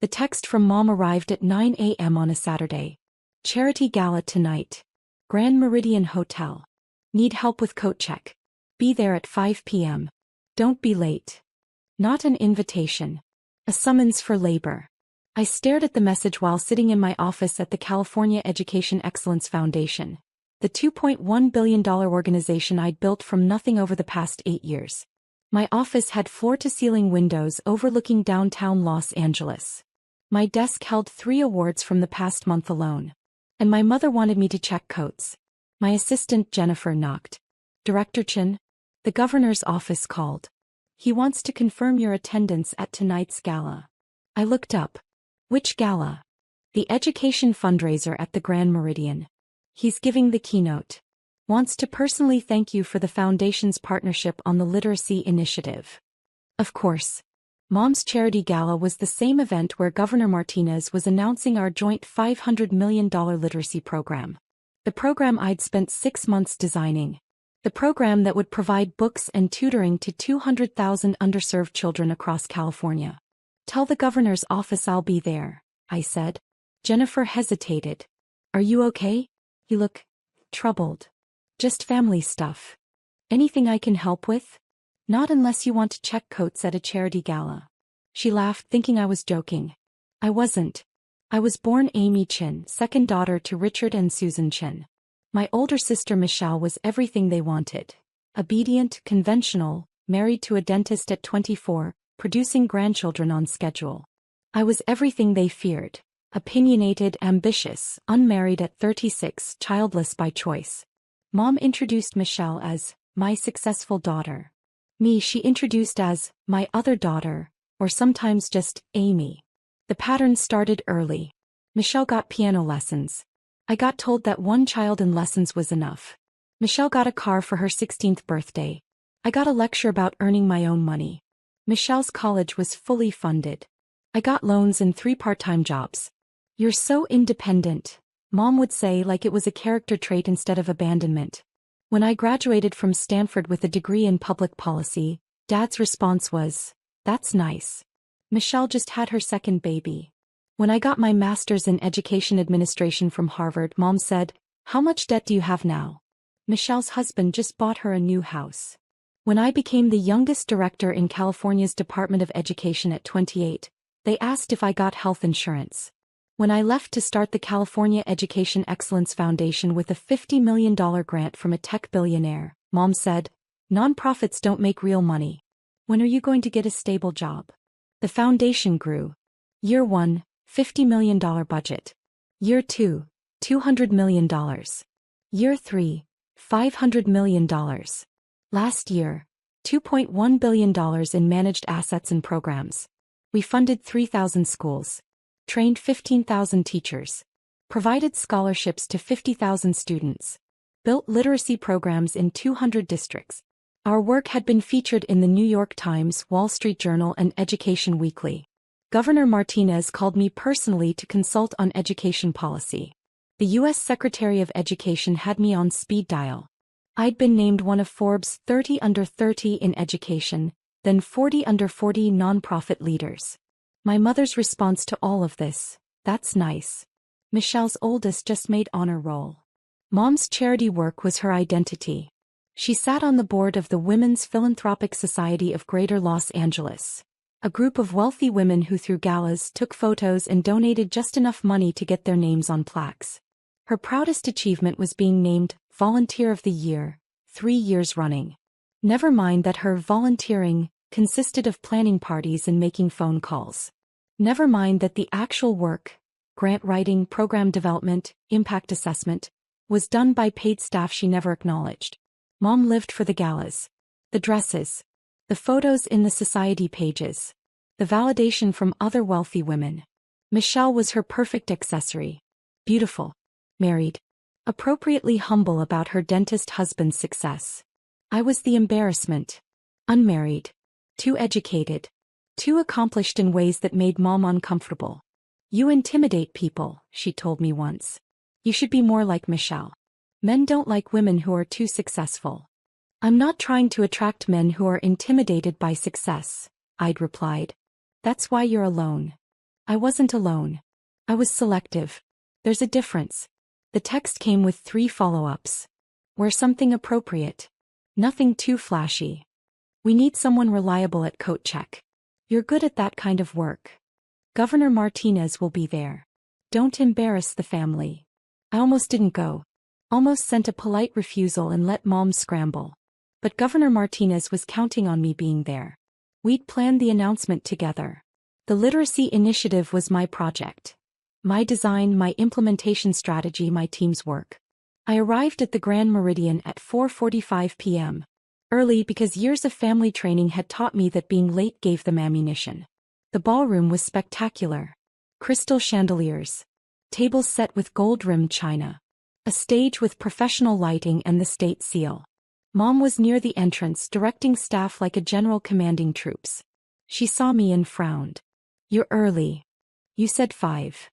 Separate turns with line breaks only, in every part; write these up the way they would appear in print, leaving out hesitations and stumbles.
The text from Mom arrived at 9 a.m. on a Saturday. Charity gala tonight. Grand Meridian Hotel. Need help with coat check. Be there at 5 p.m. Don't be late. Not an invitation. A summons for labor. I stared at the message while sitting in my office at the California Education Excellence Foundation, the $2.1 billion organization I'd built from nothing over the past 8 years. My office had floor-to-ceiling windows overlooking downtown Los Angeles. My desk held 3 awards from the past month alone. And my mother wanted me to check coats. My assistant Jennifer knocked. Director Chin? The governor's office called. He wants to confirm your attendance at tonight's gala. I looked up. Which gala? The education fundraiser at the Grand Meridian. He's giving the keynote. Wants to personally thank you for the foundation's partnership on the literacy initiative. Of course. Mom's charity gala was the same event where Governor Martinez was announcing our joint $500 million literacy program. The program I'd spent 6 months designing. The program that would provide books and tutoring to 200,000 underserved children across California. Tell the governor's office I'll be there, I said. Jennifer hesitated. Are you okay? You look troubled. Just family stuff. Anything I can help with? Not unless you want to check coats at a charity gala. She laughed, thinking I was joking. I wasn't. I was born Amy Chin, second daughter to Richard and Susan Chin. My older sister Michelle was everything they wanted. Obedient, conventional, married to a dentist at 24, producing grandchildren on schedule. I was everything they feared. Opinionated, ambitious, unmarried at 36, childless by choice. Mom introduced Michelle as my successful daughter. Me she introduced as my other daughter, or sometimes just Amy. The pattern started early. Michelle got piano lessons. I got told that one child in lessons was enough. Michelle got a car for her 16th birthday. I got a lecture about earning my own money. Michelle's college was fully funded. I got loans and 3 part-time jobs. You're so independent, Mom would say, like it was a character trait instead of abandonment. When I graduated from Stanford with a degree in public policy, Dad's response was, "That's nice. Michelle just had her second baby." When I got my master's in education administration from Harvard, Mom said, "How much debt do you have now?" Michelle's husband just bought her a new house. When I became the youngest director in California's Department of Education at 28, they asked if I got health insurance. When I left to start the California Education Excellence Foundation with a $50 million grant from a tech billionaire, Mom said, "Nonprofits don't make real money. When are you going to get a stable job?" The foundation grew. Year 1, $50 million budget. Year 2, $200 million. Year 3, $500 million. Last year, $2.1 billion in managed assets and programs. We funded 3,000 schools. Trained 15,000 teachers. Provided scholarships to 50,000 students. Built literacy programs in 200 districts. Our work had been featured in the New York Times, Wall Street Journal, and Education Weekly. Governor Martinez called me personally to consult on education policy. The U.S. Secretary of Education had me on speed dial. I'd been named one of Forbes' 30 under 30 in education, then 40 under 40 nonprofit leaders. My mother's response to all of this, "That's nice." Michelle's oldest just made honor roll. Mom's charity work was her identity. She sat on the board of the Women's Philanthropic Society of Greater Los Angeles, a group of wealthy women who threw galas, took photos, and donated just enough money to get their names on plaques. Her proudest achievement was being named Volunteer of the Year, 3 years running. Never mind that her volunteering consisted of planning parties and making phone calls. Never mind that the actual work, grant writing, program development, impact assessment, was done by paid staff she never acknowledged. Mom lived for the galas. The dresses. The photos in the society pages. The validation from other wealthy women. Michelle was her perfect accessory. Beautiful. Married. Appropriately humble about her dentist husband's success. I was the embarrassment. Unmarried. Too educated. Too accomplished in ways that made Mom uncomfortable. "You intimidate people," she told me once. "You should be more like Michelle. Men don't like women who are too successful." "I'm not trying to attract men who are intimidated by success," I'd replied. "That's why you're alone." I wasn't alone. I was selective. There's a difference. The text came with 3 follow-ups. Wear something appropriate. Nothing too flashy. We need someone reliable at coat check. You're good at that kind of work. Governor Martinez will be there. Don't embarrass the family. I almost didn't go. Almost sent a polite refusal and let Mom scramble. But Governor Martinez was counting on me being there. We'd planned the announcement together. The literacy initiative was my project. My design, my implementation strategy, my team's work. I arrived at the Grand Meridian at 4:45 p.m. Early because years of family training had taught me that being late gave them ammunition. The ballroom was spectacular. Crystal chandeliers. Tables set with gold-rimmed china. A stage with professional lighting and the state seal. Mom was near the entrance directing staff like a general commanding troops. She saw me and frowned. You're early. You said 5.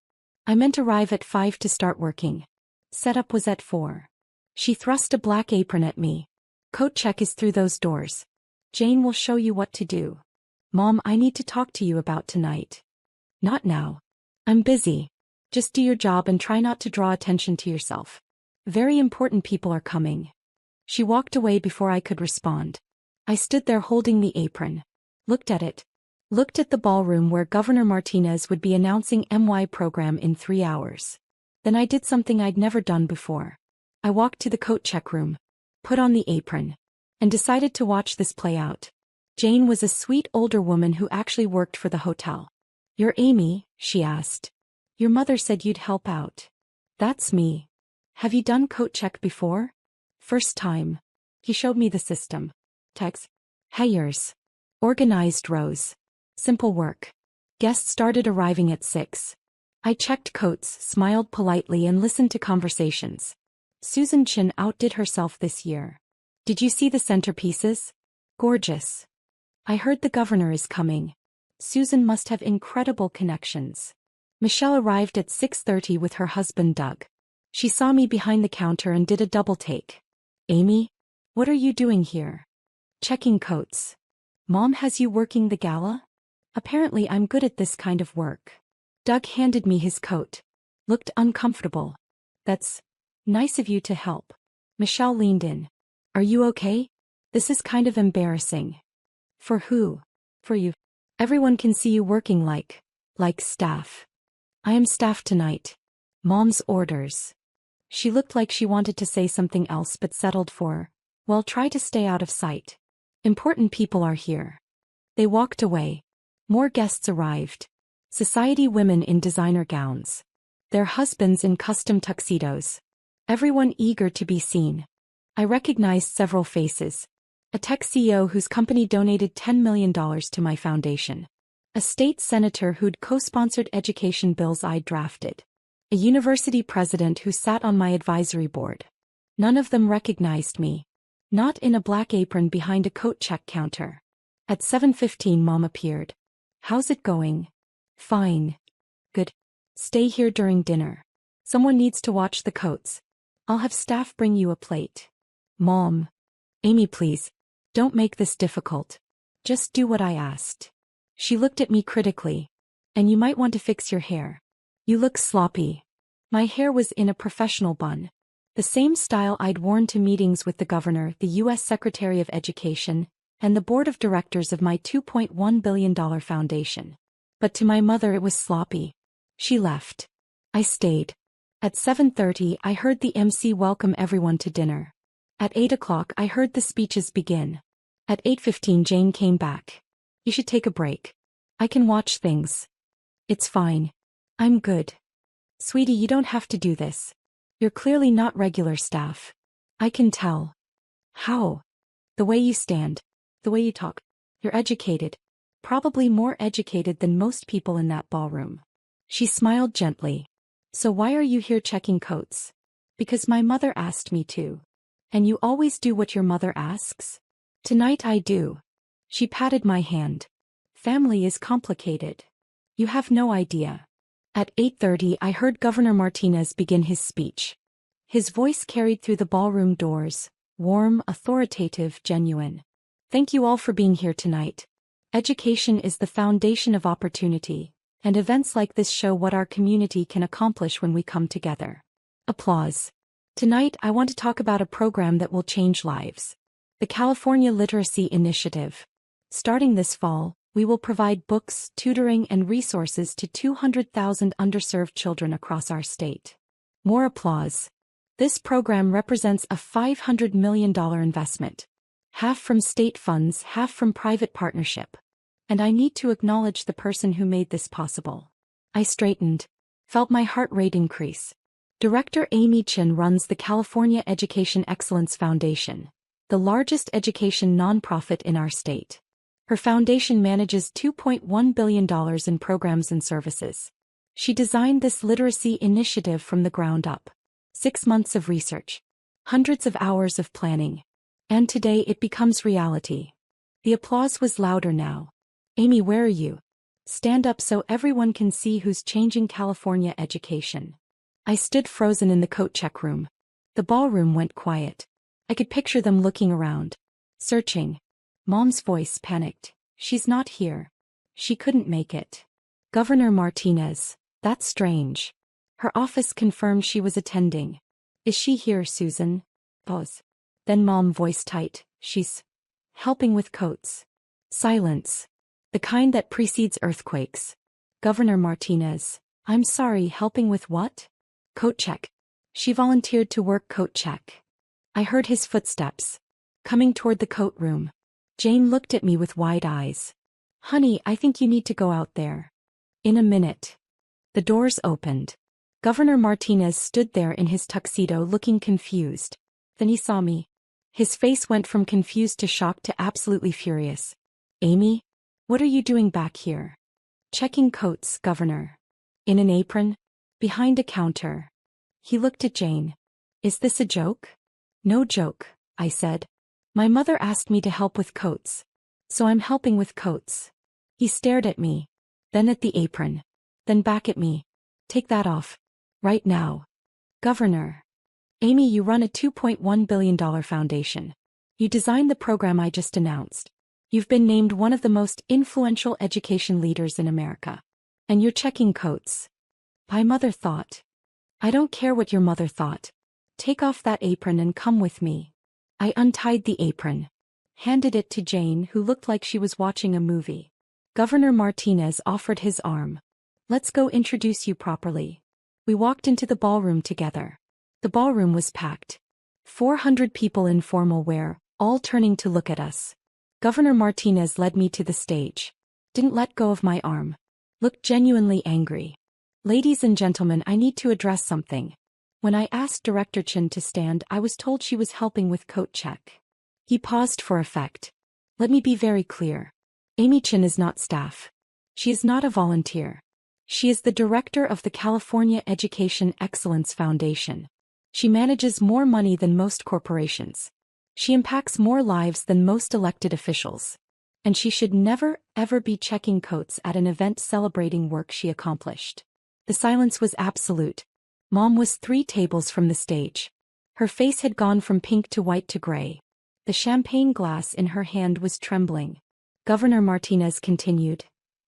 I meant arrive at 5 to start working. Setup was at 4. She thrust a black apron at me. Coat check is through those doors. Jane will show you what to do. Mom, I need to talk to you about tonight. Not now. I'm busy. Just do your job and try not to draw attention to yourself. Very important people are coming. She walked away before I could respond. I stood there holding the apron. Looked at it. Looked at the ballroom where Governor Martinez would be announcing MY program in 3 hours. Then I did something I'd never done before. I walked to the coat check room, put on the apron, and decided to watch this play out. Jane was a sweet older woman who actually worked for the hotel. You're Amy, she asked. Your mother said you'd help out. That's me. Have you done coat check before? First time. He showed me the system. Text. Hires. Organized rows. Simple work. Guests started arriving at 6. I checked coats, smiled politely and listened to conversations. Susan Chin outdid herself this year. Did you see the centerpieces? Gorgeous. I heard the governor is coming. Susan must have incredible connections. Michelle arrived at 6:30 with her husband Doug. She saw me behind the counter and did a double take. Amy? What are you doing here? Checking coats. Mom has you working the gala? Apparently I'm good at this kind of work. Doug handed me his coat. Looked uncomfortable. That's nice of you to help. Michelle leaned in. Are you okay? This is kind of embarrassing. For who? For you. Everyone can see you working like staff. I am staff tonight. Mom's orders. She looked like she wanted to say something else but settled for, well, try to stay out of sight. Important people are here. They walked away. More guests arrived. Society women in designer gowns. Their husbands in custom tuxedos. Everyone eager to be seen. I recognized several faces. A tech CEO whose company donated $10 million to my foundation. A state senator who'd co-sponsored education bills I'd drafted. A university president who sat on my advisory board. None of them recognized me. Not in a black apron behind a coat check counter. At 7:15 Mom appeared. How's it going? Fine. Good. Stay here during dinner. Someone needs to watch the coats. I'll have staff bring you a plate. Mom. Amy, please. Don't make this difficult. Just do what I asked. She looked at me critically. And you might want to fix your hair. You look sloppy. My hair was in a professional bun. The same style I'd worn to meetings with the governor, the U.S. Secretary of Education, and the board of directors of my $2.1 billion foundation. But to my mother it was sloppy. She left. I stayed. At 7:30 I heard the MC welcome everyone to dinner. At 8 o'clock I heard the speeches begin. At 8:15 Jane came back. You should take a break. I can watch things. It's fine. I'm good. Sweetie, you don't have to do this. You're clearly not regular staff. I can tell. How? The way you stand. The way you talk. You're educated. Probably more educated than most people in that ballroom. She smiled gently. So why are you here checking coats? Because my mother asked me to. And you always do what your mother asks? Tonight I do. She patted my hand. Family is complicated. You have no idea. At 8:30 I heard Governor Martinez begin his speech. His voice carried through the ballroom doors, warm, authoritative, genuine. Thank you all for being here tonight. Education is the foundation of opportunity. And events like this show what our community can accomplish when we come together. Applause. Tonight I want to talk about a program that will change lives. The California Literacy Initiative. Starting this fall, we will provide books, tutoring, and resources to 200,000 underserved children across our state. More applause. This program represents a $500 million investment. Half from state funds, half from private partnership. And I need to acknowledge the person who made this possible. I straightened. Felt my heart rate increase. Director Amy Chin runs the California Education Excellence Foundation, the largest education nonprofit in our state. Her foundation manages $2.1 billion in programs and services. She designed this literacy initiative from the ground up. 6 months of research. Hundreds of hours of planning. And today it becomes reality. The applause was louder now. Amy, where are you? Stand up so everyone can see who's changing California education. I stood frozen in the coat check room. The ballroom went quiet. I could picture them looking around. Searching. Mom's voice panicked. She's not here. She couldn't make it. Governor Martinez. That's strange. Her office confirmed she was attending. Is she here, Susan? Pause. Then Mom voice tight. She's helping with coats. Silence. The kind that precedes earthquakes. Governor Martinez. I'm sorry, helping with what? Coat check. She volunteered to work coat check. I heard his footsteps. Coming toward the coat room. Jane looked at me with wide eyes. Honey, I think you need to go out there. In a minute. The doors opened. Governor Martinez stood there in his tuxedo looking confused. Then he saw me. His face went from confused to shocked to absolutely furious. Amy? What are you doing back here? Checking coats, Governor. In an apron? Behind a counter. He looked at Jane. Is this a joke? No joke, I said. My mother asked me to help with coats. So I'm helping with coats. He stared at me. Then at the apron. Then back at me. Take that off. Right now. Governor. Amy, you run a $2.1 billion foundation. You designed the program I just announced. You've been named one of the most influential education leaders in America. And you're checking coats. My mother thought. I don't care what your mother thought. Take off that apron and come with me. I untied the apron. Handed it to Jane, who looked like she was watching a movie. Governor Martinez offered his arm. Let's go introduce you properly. We walked into the ballroom together. The ballroom was packed. 400 people in formal wear, all turning to look at us. Governor Martinez led me to the stage. Didn't let go of my arm. Looked genuinely angry. Ladies and gentlemen, I need to address something. When I asked Director Chin to stand, I was told she was helping with coat check. He paused for effect. Let me be very clear. Amy Chin is not staff. She is not a volunteer. She is the director of the California Education Excellence Foundation. She manages more money than most corporations. She impacts more lives than most elected officials. And she should never, ever be checking coats at an event celebrating work she accomplished. The silence was absolute. Mom was 3 tables from the stage. Her face had gone from pink to white to gray. The champagne glass in her hand was trembling. Governor Martinez continued.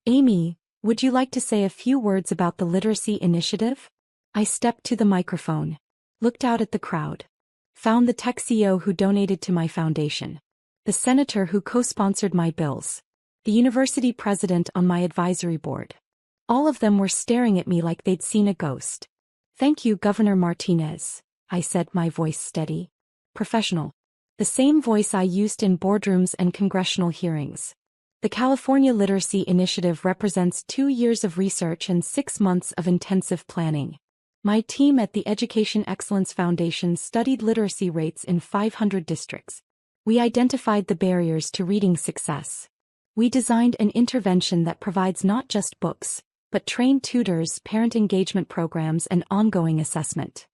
Amy, would you like to say a few words about the literacy initiative? I stepped to the microphone. Looked out at the crowd. Found the tech CEO who donated to my foundation. The senator who co-sponsored my bills. The university president on my advisory board. All of them were staring at me like they'd seen a ghost. Thank you, Governor Martinez, I said, my voice steady. Professional. The same voice I used in boardrooms and congressional hearings. The California Literacy Initiative represents 2 years of research and 6 months of intensive planning. My team at the Education Excellence Foundation studied literacy rates in 500 districts. We identified the barriers to reading success. We designed an intervention that provides not just books, but trained tutors, parent engagement programs, and ongoing assessment.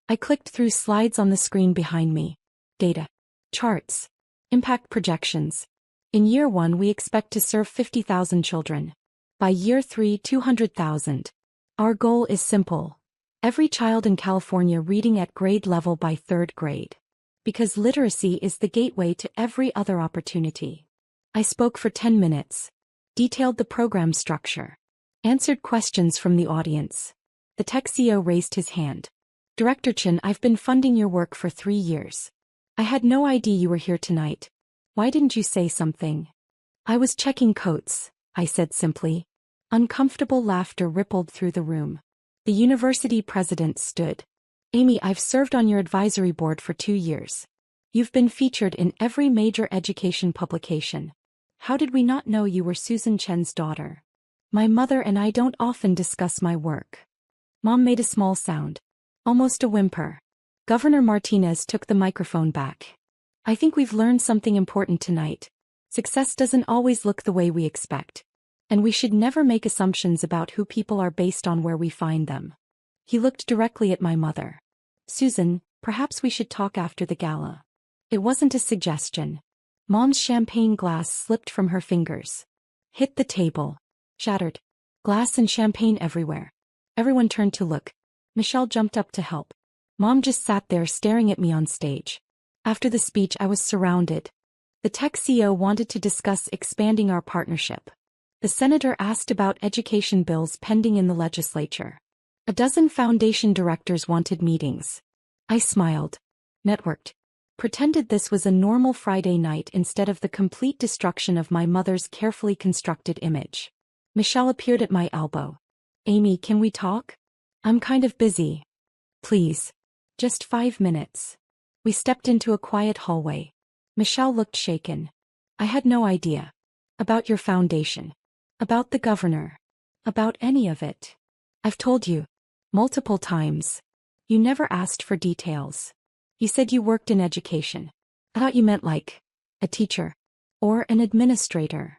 I clicked through slides on the screen behind me. Data. Charts. Impact projections. In year 1, we expect to serve 50,000 children. By year 3, 200,000. Our goal is simple. Every child in California reading at grade level by 3rd grade. Because literacy is the gateway to every other opportunity. I spoke for 10 minutes. Detailed the program structure. Answered questions from the audience. The tech CEO raised his hand. Director Chen, I've been funding your work for 3 years. I had no idea you were here tonight. Why didn't you say something? I was checking coats, I said simply. Uncomfortable laughter rippled through the room. The university president stood. Amy, I've served on your advisory board for 2 years. You've been featured in every major education publication. How did we not know you were Susan Chen's daughter? My mother and I don't often discuss my work. Mom made a small sound. Almost a whimper. Governor Martinez took the microphone back. I think we've learned something important tonight. Success doesn't always look the way we expect. And we should never make assumptions about who people are based on where we find them. He looked directly at my mother. Susan, perhaps we should talk after the gala. It wasn't a suggestion. Mom's champagne glass slipped from her fingers. Hit the table. Shattered. Glass and champagne everywhere. Everyone turned to look. Michelle jumped up to help. Mom just sat there staring at me on stage. After the speech, I was surrounded. The tech CEO wanted to discuss expanding our partnership. The senator asked about education bills pending in the legislature. A dozen foundation directors wanted meetings. I smiled. Networked. Pretended this was a normal Friday night instead of the complete destruction of my mother's carefully constructed image. Michelle appeared at my elbow. Amy, can we talk? I'm kind of busy. Please. Just 5 minutes. We stepped into a quiet hallway. Michelle looked shaken. I had no idea. About your foundation. About the governor. About any of it. I've told you. Multiple times. You never asked for details. You said you worked in education. I thought you meant like a teacher or an administrator.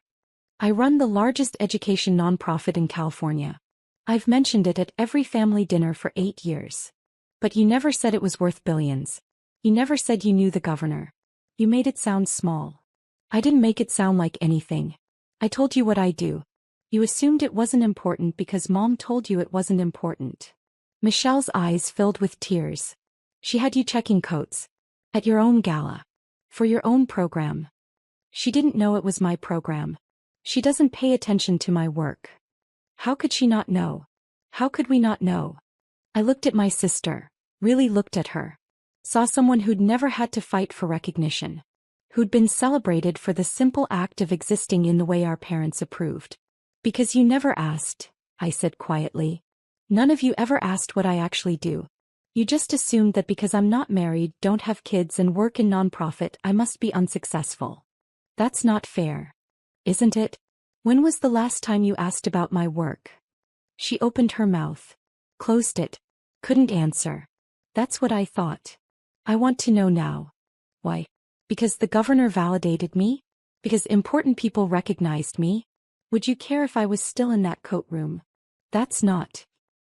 I run the largest education nonprofit in California. I've mentioned it at every family dinner for 8 years. But you never said it was worth billions. You never said you knew the governor. You made it sound small. I didn't make it sound like anything. I told you what I do. You assumed it wasn't important because Mom told you it wasn't important. Michelle's eyes filled with tears. She had you checking coats. At your own gala. For your own program. She didn't know it was my program. She doesn't pay attention to my work. How could she not know? How could we not know? I looked at my sister, really looked at her. Saw someone who'd never had to fight for recognition. Who'd been celebrated for the simple act of existing in the way our parents approved. Because you never asked, I said quietly. None of you ever asked what I actually do. You just assumed that because I'm not married, don't have kids and work in nonprofit, I must be unsuccessful. That's not fair. Isn't it? When was the last time you asked about my work? She opened her mouth. Closed it. Couldn't answer. That's what I thought. I want to know now. Why? Because the governor validated me? Because important people recognized me? Would you care if I was still in that coat room? That's not.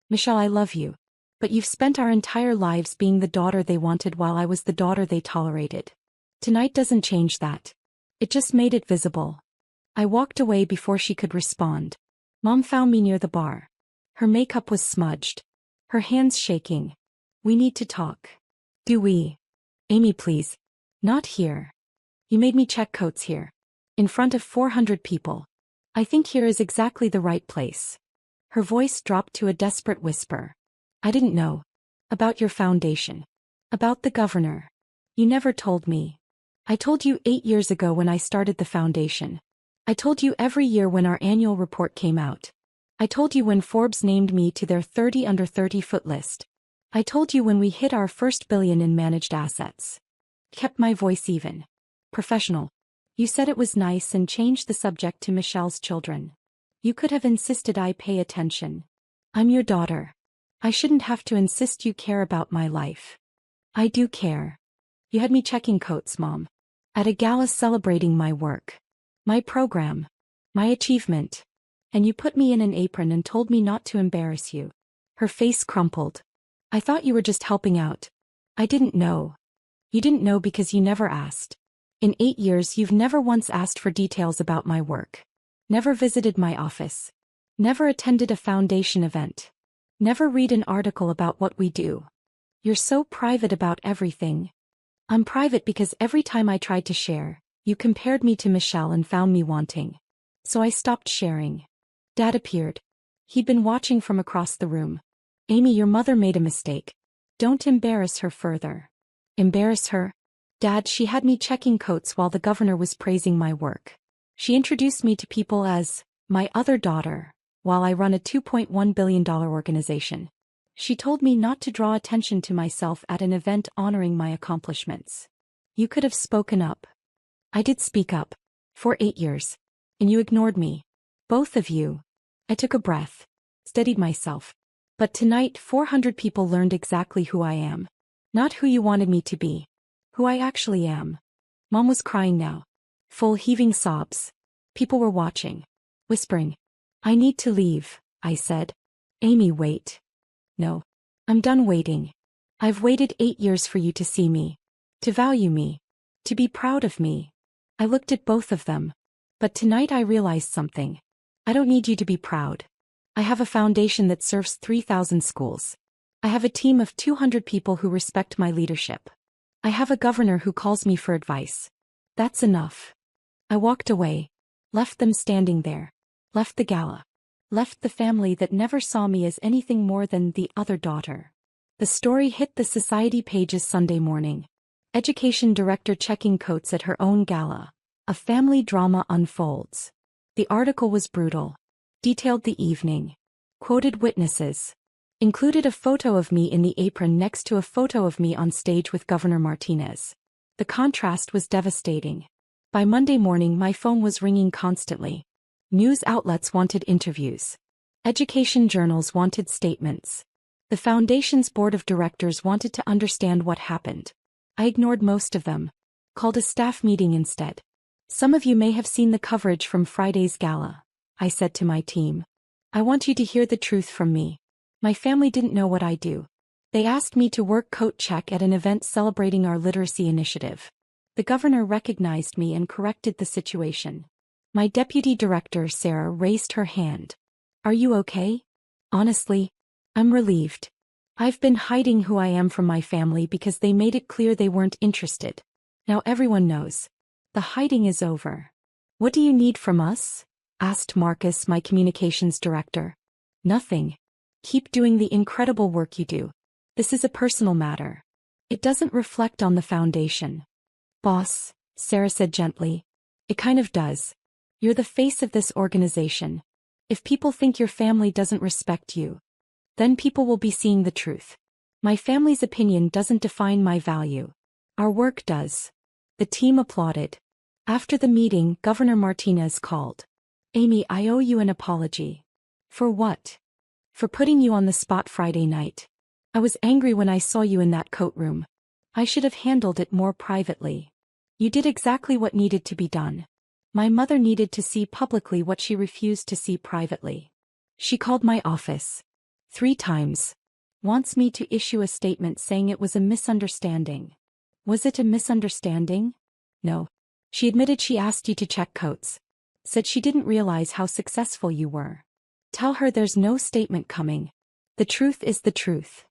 Michelle, I love you. But you've spent our entire lives being the daughter they wanted while I was the daughter they tolerated. Tonight doesn't change that. It just made it visible. I walked away before she could respond. Mom found me near the bar. Her makeup was smudged. Her hands shaking. We need to talk. Do we? Amy, please. Not here. You made me check coats here. In front of 400 people. I think here is exactly the right place. Her voice dropped to a desperate whisper. I didn't know. About your foundation. About the governor. You never told me. I told you 8 years ago when I started the foundation. I told you every year when our annual report came out. I told you when Forbes named me to their 30 under 30 foot list. I told you when we hit our first billion in managed assets. Kept my voice even. Professional. You said it was nice and changed the subject to Michelle's children. You could have insisted I pay attention. I'm your daughter. I shouldn't have to insist you care about my life. I do care. You had me checking coats, Mom. At a gala celebrating my work. My program. My achievement. And you put me in an apron and told me not to embarrass you. Her face crumpled. I thought you were just helping out. I didn't know. You didn't know because you never asked. In 8 years you've never once asked for details about my work. Never visited my office. Never attended a foundation event. Never read an article about what we do. You're so private about everything. I'm private because every time I tried to share, you compared me to Michelle and found me wanting. So I stopped sharing. Dad appeared. He'd been watching from across the room. Amy, your mother made a mistake. Don't embarrass her further. Embarrass her? Dad, she had me checking coats while the governor was praising my work. She introduced me to people as my other daughter, while I run a $2.1 billion organization. She told me not to draw attention to myself at an event honoring my accomplishments. You could have spoken up. I did speak up. For 8 years. And you ignored me. Both of you. I took a breath. Steadied myself. But tonight 400 people learned exactly who I am. Not who you wanted me to be. Who I actually am. Mom was crying now. Full heaving sobs. People were watching. Whispering. I need to leave, I said. Amy, wait. No. I'm done waiting. I've waited 8 years for you to see me. To value me. To be proud of me. I looked at both of them. But tonight I realized something. I don't need you to be proud. I have a foundation that serves 3,000 schools. I have a team of 200 people who respect my leadership. I have a governor who calls me for advice. That's enough. I walked away. Left them standing there. Left the gala. Left the family that never saw me as anything more than the other daughter. The story hit the society pages Sunday morning. Education director checking coats at her own gala. A family drama unfolds. The article was brutal. Detailed the evening. Quoted witnesses. Included a photo of me in the apron next to a photo of me on stage with Governor Martinez. The contrast was devastating. By Monday morning my phone was ringing constantly. News outlets wanted interviews. Education journals wanted statements. The foundation's board of directors wanted to understand what happened. I ignored most of them. Called a staff meeting instead. Some of you may have seen the coverage from Friday's gala. I said to my team. I want you to hear the truth from me. My family didn't know what I do. They asked me to work coat check at an event celebrating our literacy initiative. The governor recognized me and corrected the situation. My deputy director, Sarah, raised her hand. Are you okay? Honestly, I'm relieved. I've been hiding who I am from my family because they made it clear they weren't interested. Now everyone knows. The hiding is over. What do you need from us? Asked Marcus, my communications director. Nothing. Keep doing the incredible work you do. This is a personal matter. It doesn't reflect on the foundation. Boss, Sarah said gently. It kind of does. You're the face of this organization. If people think your family doesn't respect you, then people will be seeing the truth. My family's opinion doesn't define my value. Our work does. The team applauded. After the meeting, Governor Martinez called. Amy, I owe you an apology. For what? For putting you on the spot Friday night. I was angry when I saw you in that coat room. I should have handled it more privately. You did exactly what needed to be done. My mother needed to see publicly what she refused to see privately. She called my office. 3 times. Wants me to issue a statement saying it was a misunderstanding. Was it a misunderstanding? No. She admitted she asked you to check coats. Said she didn't realize how successful you were. Tell her there's no statement coming. The truth is the truth.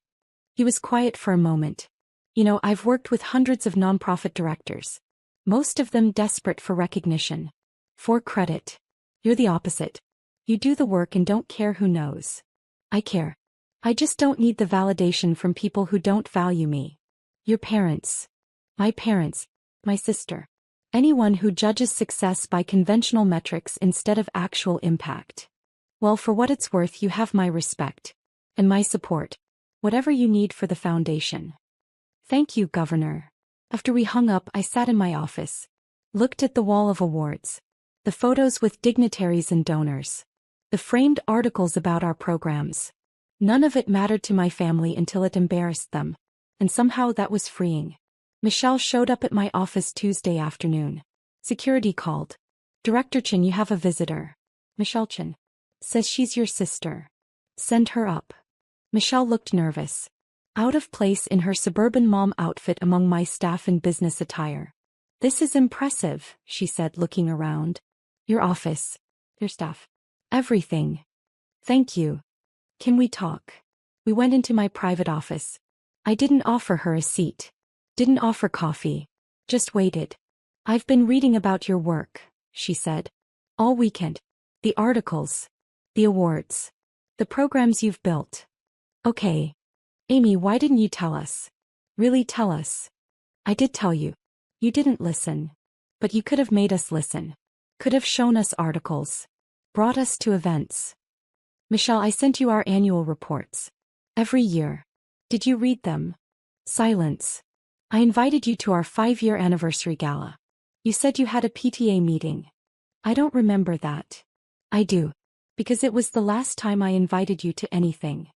He was quiet for a moment. You know, I've worked with hundreds of nonprofit directors. Most of them desperate for recognition. For credit. You're the opposite. You do the work and don't care who knows. I care. I just don't need the validation from people who don't value me. Your parents. My sister. Anyone who judges success by conventional metrics instead of actual impact. Well, for what it's worth, you have my respect. And my support. Whatever you need for the foundation. Thank you, Governor. After we hung up, I sat in my office. Looked at the wall of awards. The photos with dignitaries and donors. The framed articles about our programs. None of it mattered to my family until it embarrassed them. And somehow that was freeing. Michelle showed up at my office Tuesday afternoon. Security called. Director Chin, you have a visitor. Michelle Chin. Says she's your sister. Send her up. Michelle looked nervous. Out of place in her suburban mom outfit among my staff in business attire. This is impressive, she said, looking around. Your office. Your staff. Everything. Thank you. Can we talk? We went into my private office. I didn't offer her a seat. Didn't offer coffee. Just waited. I've been reading about your work, she said. All weekend. The articles. The awards. The programs you've built. Okay. Amy, why didn't you tell us? Really tell us? I did tell you. You didn't listen. But you could have made us listen. Could have shown us articles. Brought us to events. Michelle, I sent you our annual reports. Every year. Did you read them? Silence. I invited you to our 5-year anniversary gala. You said you had a PTA meeting. I don't remember that. I do. Because it was the last time I invited you to anything.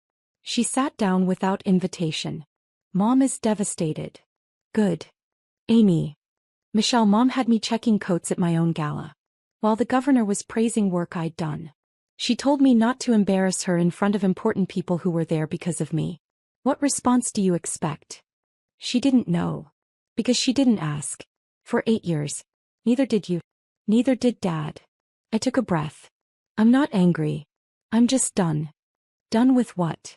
She sat down without invitation. Mom is devastated. Good. Amy. Michelle, Mom had me checking coats at my own gala. While the governor was praising work I'd done. She told me not to embarrass her in front of important people who were there because of me. What response do you expect? She didn't know. Because she didn't ask. For 8 years. Neither did you. Neither did Dad. I took a breath. I'm not angry. I'm just done. Done with what?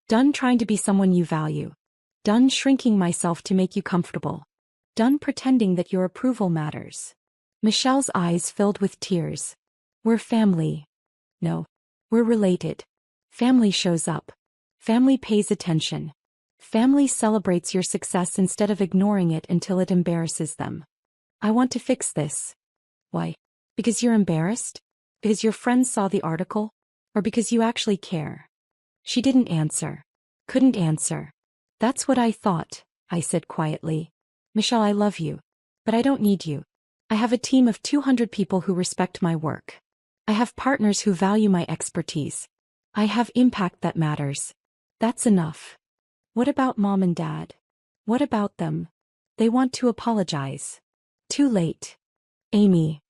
Done trying to be someone you value. Done shrinking myself to make you comfortable. Done pretending that your approval matters. Michelle's eyes filled with tears. We're family. No. We're related. Family shows up. Family pays attention. Family celebrates your success instead of ignoring it until it embarrasses them. I want to fix this. Why? Because you're embarrassed? Because your friends saw the article? Or because you actually care? She didn't answer. Couldn't answer. That's what I thought, I said quietly. Michelle, I love you. But I don't need you. I have a team of 200 people who respect my work. I have partners who value my expertise. I have impact that matters. That's enough. What about Mom and Dad? What about them? They want to apologize. Too late. Amy.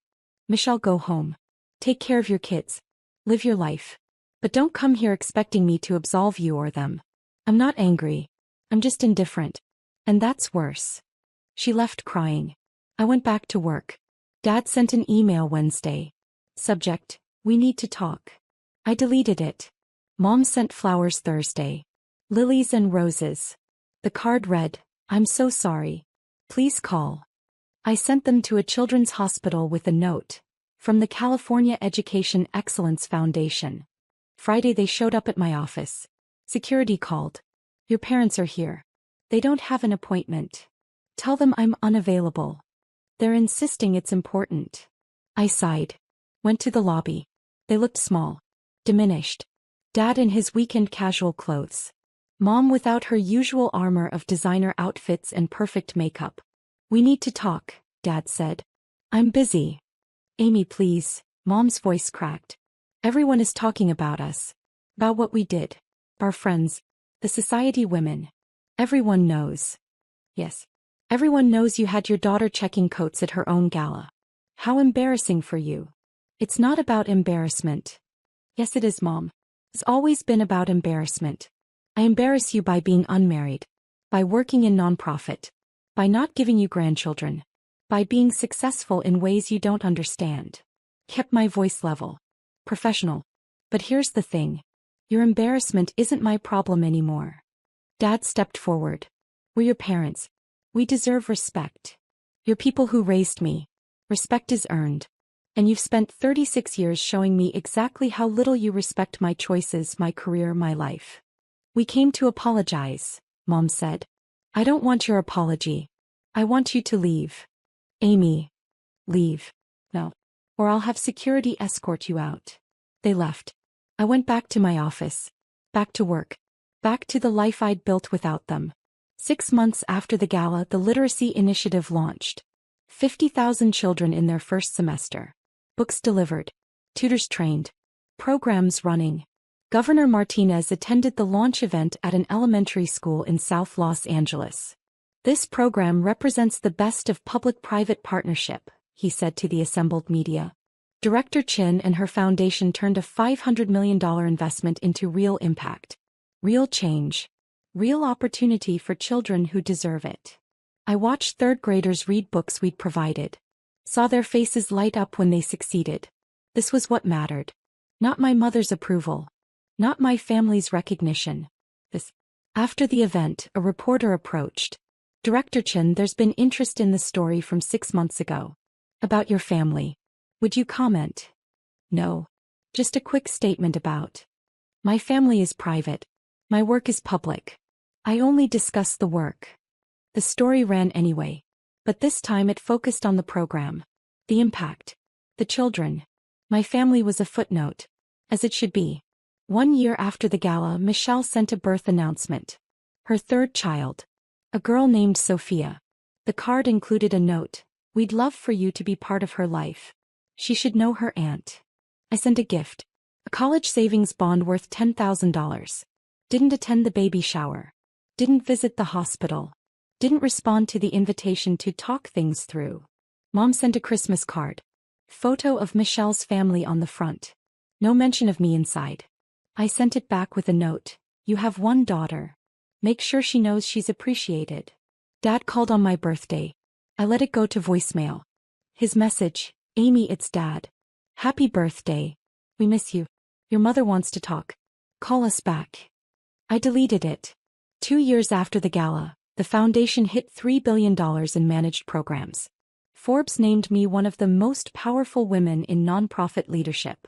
Michelle, go home. Take care of your kids. Live your life. But don't come here expecting me to absolve you or them. I'm not angry. I'm just indifferent. And that's worse. She left crying. I went back to work. Dad sent an email Wednesday. Subject, we need to talk. I deleted it. Mom sent flowers Thursday. Lilies and roses. The card read, I'm so sorry. Please call. I sent them to a children's hospital with a note. From the California Education Excellence Foundation. Friday they showed up at my office. Security called. Your parents are here. They don't have an appointment. Tell them I'm unavailable. They're insisting it's important. I sighed. Went to the lobby. They looked small. Diminished. Dad in his weekend casual clothes. Mom without her usual armor of designer outfits and perfect makeup. We need to talk, Dad said. I'm busy. Amy, please. Mom's voice cracked. Everyone is talking about us. About what we did. Our friends. The society women. Everyone knows. Yes. Everyone knows you had your daughter checking coats at her own gala. How embarrassing for you. It's not about embarrassment. Yes, it is, Mom. It's always been about embarrassment. I embarrass you by being unmarried. By working in nonprofit. By not giving you grandchildren. By being successful in ways you don't understand. Kept my voice level. Professional. But here's the thing. Your embarrassment isn't my problem anymore. Dad stepped forward. We're your parents. We deserve respect. You're people who raised me. Respect is earned. And you've spent 36 years showing me exactly how little you respect my choices, my career, my life. We came to apologize, Mom said. I don't want your apology. I want you to leave. Amy. Leave. No. Or I'll have security escort you out. They left. I went back to my office. Back to work. Back to the life I'd built without them. 6 months after the gala, the literacy initiative launched. 50,000 children in their first semester. Books delivered. Tutors trained. Programs running. Governor Martinez attended the launch event at an elementary school in South Los Angeles. This program represents the best of public-private partnership, he said to the assembled media. Director Chin and her foundation turned a $500 million investment into real impact. Real change. Real opportunity for children who deserve it. I watched third graders read books we'd provided. Saw their faces light up when they succeeded. This was what mattered. Not my mother's approval. Not my family's recognition. This. After the event, a reporter approached. Director Chin, there's been interest in the story from 6 months ago. About your family. Would you comment? No. Just a quick statement about. My family is private. My work is public. I only discuss the work. The story ran anyway. But this time it focused on the program. The impact. The children. My family was a footnote. As it should be. 1 year after the gala, Michelle sent a birth announcement. Her third child. A girl named Sophia. The card included a note. We'd love for you to be part of her life. She should know her aunt. I sent a gift. A college savings bond worth $10,000. Didn't attend the baby shower. Didn't visit the hospital. Didn't respond to the invitation to talk things through. Mom sent a Christmas card. Photo of Michelle's family on the front. No mention of me inside. I sent it back with a note. You have one daughter. Make sure she knows she's appreciated. Dad called on my birthday. I let it go to voicemail. His message, Amy, it's Dad. Happy birthday. We miss you. Your mother wants to talk. Call us back. I deleted it. 2 years after the gala, the foundation hit $3 billion in managed programs. Forbes named me one of the most powerful women in nonprofit leadership.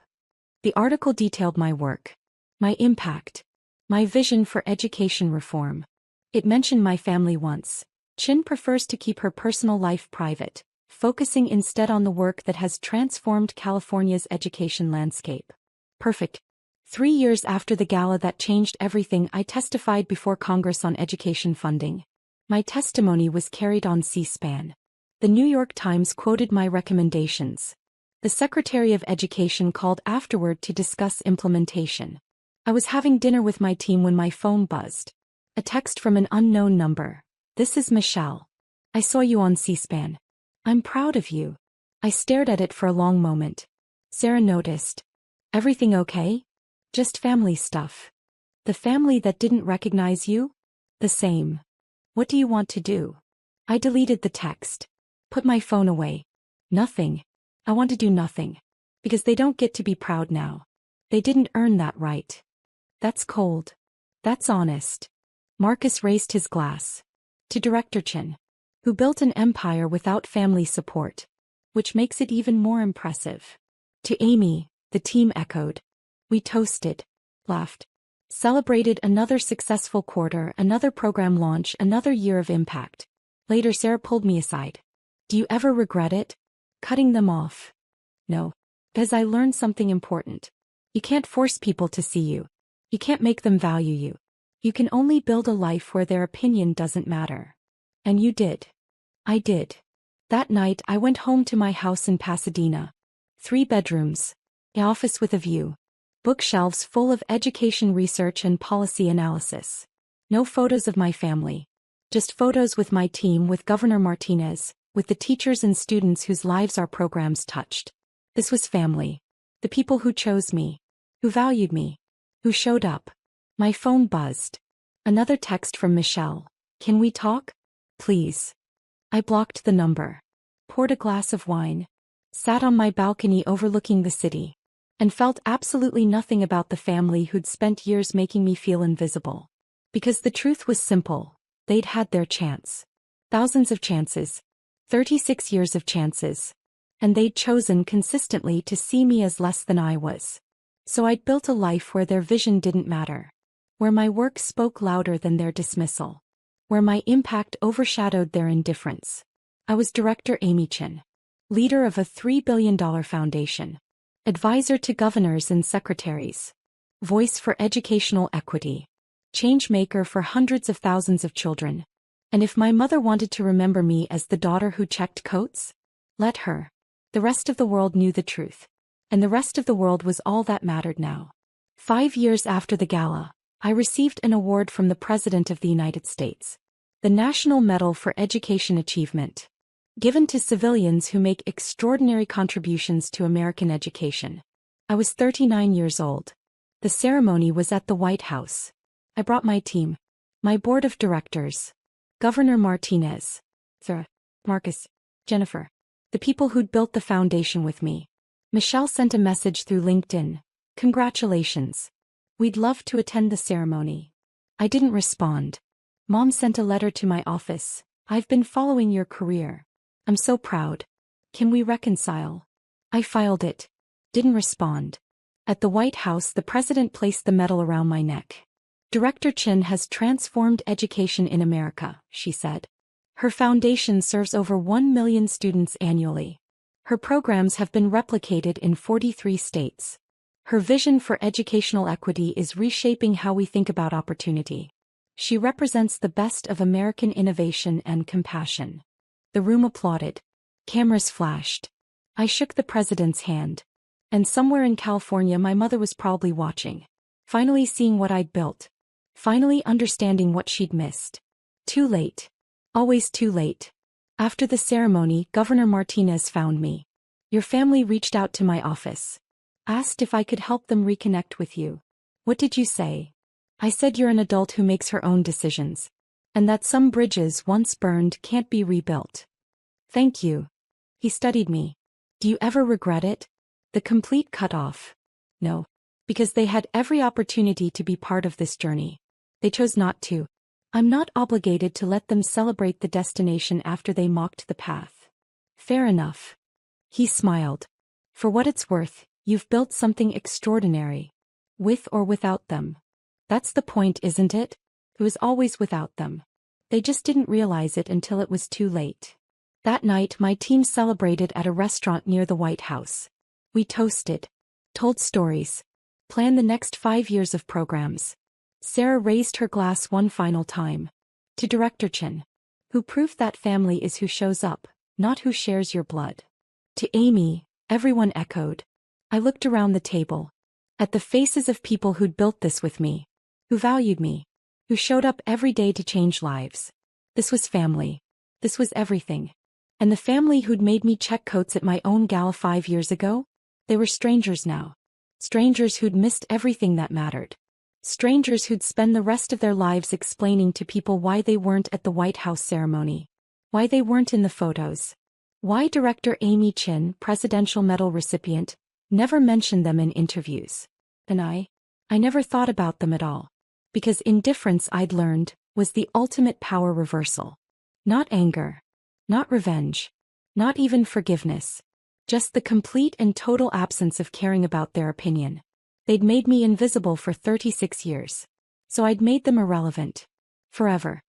The article detailed my work, my impact, my vision for education reform. It mentioned my family once. Chin prefers to keep her personal life private, focusing instead on the work that has transformed California's education landscape. Perfect. 3 years after the gala that changed everything, I testified before Congress on education funding. My testimony was carried on C-SPAN. The New York Times quoted my recommendations. The Secretary of Education called afterward to discuss implementation. I was having dinner with my team when my phone buzzed. A text from an unknown number. This is Michelle. I saw you on C-SPAN. I'm proud of you. I stared at it for a long moment. Sarah noticed. Everything okay? Just family stuff. The family that didn't recognize you? The same. What do you want to do? I deleted the text. Put my phone away. Nothing. I want to do nothing. Because they don't get to be proud now. They didn't earn that right. That's cold. That's honest. Marcus raised his glass. To Director Chin. Who built an empire without family support. Which makes it even more impressive. To Amy, the team echoed. We toasted. Laughed. Celebrated another successful quarter, another program launch, another year of impact. Later Sarah pulled me aside. Do you ever regret it? Cutting them off. No. Because I learned something important. You can't force people to see you. You can't make them value you. You can only build a life where their opinion doesn't matter. And you did. I did. That night I went home to my house in Pasadena. 3 bedrooms. An office with a view. Bookshelves full of education research and policy analysis. No photos of my family. Just photos with my team, with Governor Martinez, with the teachers and students whose lives our programs touched. This was family. The people who chose me. Who valued me. Who showed up. My phone buzzed. Another text from Michelle. Can we talk? Please. I blocked the number. Poured a glass of wine. Sat on my balcony overlooking the city. And felt absolutely nothing about the family who'd spent years making me feel invisible. Because the truth was simple. They'd had their chance. Thousands of chances. 36 years of chances. And they'd chosen consistently to see me as less than I was. So I'd built a life where their vision didn't matter. Where my work spoke louder than their dismissal. Where my impact overshadowed their indifference. I was Director Amy Chin. Leader of a $3 billion foundation. Advisor to governors and secretaries. Voice for educational equity. Changemaker for hundreds of thousands of children. And if my mother wanted to remember me as the daughter who checked coats, let her. The rest of the world knew the truth. And the rest of the world was all that mattered now. 5 years after the gala, I received an award from the President of the United States. The National Medal for Education Achievement. Given to civilians who make extraordinary contributions to American education. I was 39 years old. The ceremony was at the White House. I brought my team. My board of directors. Governor Martinez. Sarah. Marcus. Jennifer. The people who'd built the foundation with me. Michelle sent a message through LinkedIn. Congratulations. We'd love to attend the ceremony. I didn't respond. Mom sent a letter to my office. I've been following your career. I'm so proud. Can we reconcile? I filed it. Didn't respond. At the White House, the president placed the medal around my neck. Director Chin has transformed education in America, she said. Her foundation serves over 1 million students annually. Her programs have been replicated in 43 states. Her vision for educational equity is reshaping how we think about opportunity. She represents the best of American innovation and compassion. The room applauded. Cameras flashed. I shook the president's hand. And somewhere in California my mother was probably watching. Finally seeing what I'd built. Finally understanding what she'd missed. Too late. Always too late. After the ceremony, Governor Martinez found me. Your family reached out to my office. Asked if I could help them reconnect with you. What did you say? I said you're an adult who makes her own decisions. And that some bridges once burned can't be rebuilt. Thank you. He studied me. Do you ever regret it? The complete cut-off. No. Because they had every opportunity to be part of this journey. They chose not to. I'm not obligated to let them celebrate the destination after they mocked the path. Fair enough. He smiled. For what it's worth, you've built something extraordinary. With or without them. That's the point, isn't it? It was always without them. They just didn't realize it until it was too late. That night my team celebrated at a restaurant near the White House. We toasted. Told stories. Planned the next 5 years of programs. Sarah raised her glass one final time. To Director Chin. Who proved that family is who shows up, not who shares your blood. To Amy, everyone echoed. I looked around the table. At the faces of people who'd built this with me. Who valued me. Who showed up every day to change lives. This was family. This was everything. And the family who'd made me check coats at my own gala 5 years ago? They were strangers now. Strangers who'd missed everything that mattered. Strangers who'd spend the rest of their lives explaining to people why they weren't at the White House ceremony. Why they weren't in the photos. Why Director Amy Chin, presidential medal recipient, never mentioned them in interviews. And I never thought about them at all. Because indifference, I'd learned, was the ultimate power reversal. Not anger. Not revenge. Not even forgiveness. Just the complete and total absence of caring about their opinion. They'd made me invisible for 36 years. So I'd made them irrelevant. Forever.